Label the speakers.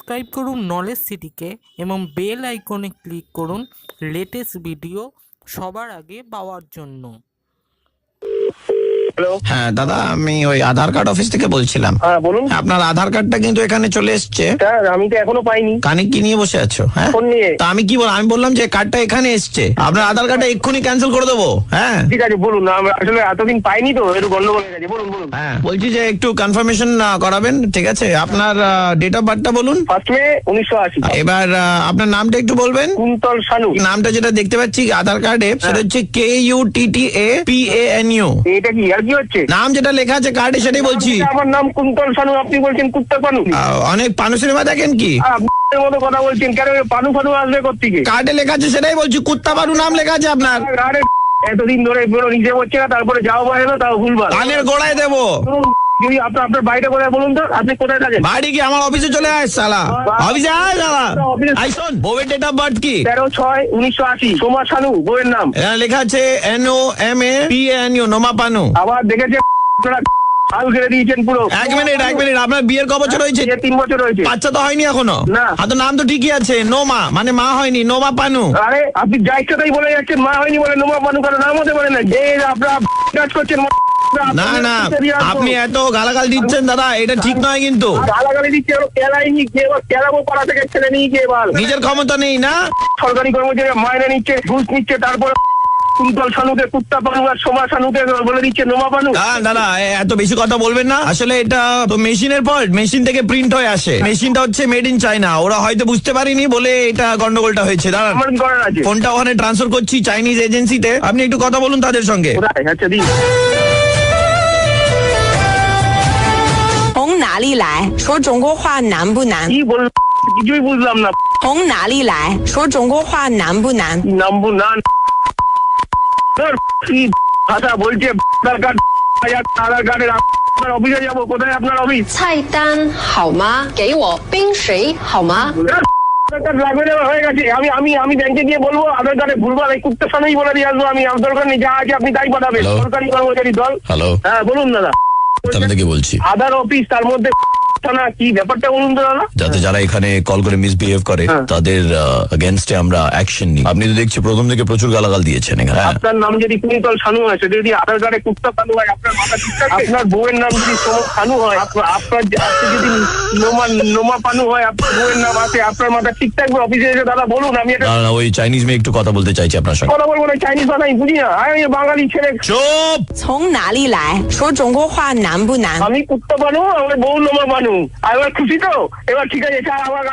Speaker 1: Subscribe করুন knowledge সিটিকে এবং bell আইকনে ক্লিক করুন লেটেস্ট ভিডিও সবার আগে পাওয়ার জন্য।
Speaker 2: হ্যালো,
Speaker 3: হ্যাঁ দাদা, আমি ওই আধার কার্ড অফিস থেকে বলছিলাম।
Speaker 2: হ্যাঁ বলুন
Speaker 3: আপনার আধার কার্ডটা কিন্তু এখানে চলে এসছে।
Speaker 2: স্যার। আমি তো এখনো পাইনি।
Speaker 3: কানে কি নিয়ে বসে আছো? হ্যাঁ,
Speaker 2: ফোন নিয়ে।
Speaker 3: তা আমি কি আমি বললাম যে কার্ডটা এখানে এসছে, আপনার আধার কার্ডটা এক্ষুনি ক্যান্সেল করে দেবো। হ্যাঁ
Speaker 2: ঠিক আছে বলুন। আমরা আসলে এতদিন পাইনি তো, একটু গন্ডগোল হয়ে গেছে। বলুন বলুন।
Speaker 3: হ্যাঁ, বলছি যে একটু কনফার্মেশন করাবেন। ঠিক আছে, আপনার ডেট অফ বার্থটা বলুন।
Speaker 2: 1 মে 1980।
Speaker 3: এবার আপনার নামটা একটু বলবেন।
Speaker 2: কুন্তল শানু।
Speaker 3: নামটা যেটা দেখতে পাচ্ছি আধার কার্ডে সেটা হচ্ছে KUTTAPANU।
Speaker 2: এটা কি আর কি হচ্ছে?
Speaker 3: নাম যেটা লেখা আছে কার্ডে সেটাই বলছি।
Speaker 2: আমার নাম কুন্তল শানু, আপনি বলছেন কুত্তা পানু।
Speaker 3: অনেক পানু সিনেমা দেখেন কি?
Speaker 2: আপনার মতো কথা বলছেন কেন? পানু ফানু আসবে কোত্থেকে?
Speaker 3: কার্ডে লেখা আছে সেটাই বলছি, কুত্তা পানু নাম লেখা আছে আপনার।
Speaker 2: আরে এতদিন ধরে পুরো নিজে হচ্ছে না, তারপরে যাও বা এলো তাও ভুলবার।
Speaker 3: কানের গোড়ায় দেবো।
Speaker 2: যদি আপনার বাড়িটা কোথায় বলুন তো? আপনি কোথায় থাকেন?
Speaker 3: বাড়ি কি আমার অফিসে চলে আয় শালা, অফিসে আয় শালা। আই শোন, বউয়ের ডেট অফ বার্থ কি?
Speaker 2: 13/6/1980। সোমা শানু বউয়ের নাম।
Speaker 3: এখানে লেখা আছে NOMAPANU, নোমা পানু।
Speaker 2: আবার দেখেছে হাল ঘিরে দিয়েছেন পুরো।
Speaker 3: এক মিনিট, আপনার বিয়ের ক বছর হয়েছে?
Speaker 2: 3 বছর হয়েছে।
Speaker 3: বাচ্চা তো হয়নি এখনো?
Speaker 2: না।
Speaker 3: আর তো নাম তো ঠিকই আছে, নোমা মানে মা হয়নি, নোমা পানু।
Speaker 2: আরে আপনি যা ইচ্ছা তাই বলে যাচ্ছেন। মা হয়নি বলে নোমা পানু করে নাম হতে পারে না। যে আপনারা কাজ করছেন।
Speaker 3: না না, আপনি এত গালাগাল দিচ্ছেন দাদা, এটা ঠিক নয় কিন্তু।
Speaker 2: গালাগালি দিচ্ছে, কেলাইনি কেলাবো পাড়া থেকে ছেলে নিয়ে গিয়ে এবার।
Speaker 3: নিজের ক্ষমতা নেই না?
Speaker 2: সরকারি কর্মচারী মাইনে নিচ্ছে, ঘুষ নিচ্ছে, তারপরে কুন্তল শানুকে কুত্তা পানু আর সোমা শানুকে বলে দিচ্ছে নোমা পানু।
Speaker 3: দাদা এত বেশি কথা বলবেন না। আসলে এটা তো মেশিনের ফল্ট, মেশিন থেকে প্রিন্ট হয়ে আসে। মেশিনটা হচ্ছে মেড ইন চায়না, ওরা হয়তো বুঝতে পারেনি বলে এটা গন্ডগোলটা হয়েছে। দাঁড়ান,
Speaker 2: আমার কি করার আছে?
Speaker 3: ফোনটা ওখানে ট্রান্সফার করছি চাইনিজ এজেন্সিতে, আপনি একটু কথা বলুন তাদের সঙ্গে।
Speaker 2: কোথায়? আচ্ছা দিন।
Speaker 4: 从哪里来？说中国话难不难？
Speaker 2: কি বললাম কিছুই বুঝলাম না।
Speaker 4: 从哪里来？说中国话难不难？নামবো
Speaker 2: না। কি ভাষা বলছে? আধার কার্ড, আধার কার্ডের আপনার অফিসে যাবো। কোথায় আপনার অফিস?
Speaker 5: 菜单好吗？给我冰水好吗？আধার
Speaker 2: কার্ড লাগবে না, হয়ে গেছে। আমি ব্যাংকে গিয়ে বলবো আধার কার্ডে ভুলভাল, এই কুত্তা শানুই বলে দিয়ে আসবো। আমি দরকার নেই, যা আছে আপনি তাই পাঠাবেন।
Speaker 3: Hello?
Speaker 2: সরকারি কর্মচারী দল।
Speaker 3: হ্যালো,
Speaker 2: হ্যাঁ বলুন দাদা।
Speaker 3: তাহলে থেকে বলছি
Speaker 2: আধার অফিস, তার মধ্যে থানা, কি ব্যাপারটা বলুন তো দাদা।
Speaker 3: যাতে যারা এখানে কল করে মিসবিহেভ করে
Speaker 2: হ্যাঁ।
Speaker 3: তাদের এগেনস্টে আমরা অ্যাকশন নিই। আপনি তো দেখছি প্রথম থেকে প্রচুর গালাগাল দিয়েছেন এখানে। হ্যাঁ।
Speaker 2: আপনার নাম যদি কুন্তল শানু হয়, সেটা যদি আধার কার্ডে কুত্তা শানু হয়, আপনার মাথা ঠিক থাকবে? আপনার বউয়ের নাম যদি সোমা শানু হয়, আপনার যদি নোমা পানু হয়, আপনার বউয়ের নাম আছে, আপনার মাথা ঠিক থাকবে? অফিসে এসে দাদা বলুন। আমি এটা
Speaker 3: না না, ওই চাইনিজ মেয়ে একটু কথা বলতে চাইছি আপনার সঙ্গে।
Speaker 2: কথা বলবো না, চাইনিজ ভাষা আমি বুঝি না। আমি বাঙালি ছেলে।
Speaker 3: চুপ।
Speaker 4: 从哪里来？说中国话难不难？আমি
Speaker 2: কুত্তা বানু, আমার বউ নোমা বানু। আর এবার খুশি তো? এবার ঠিক আছে, স্যার আমার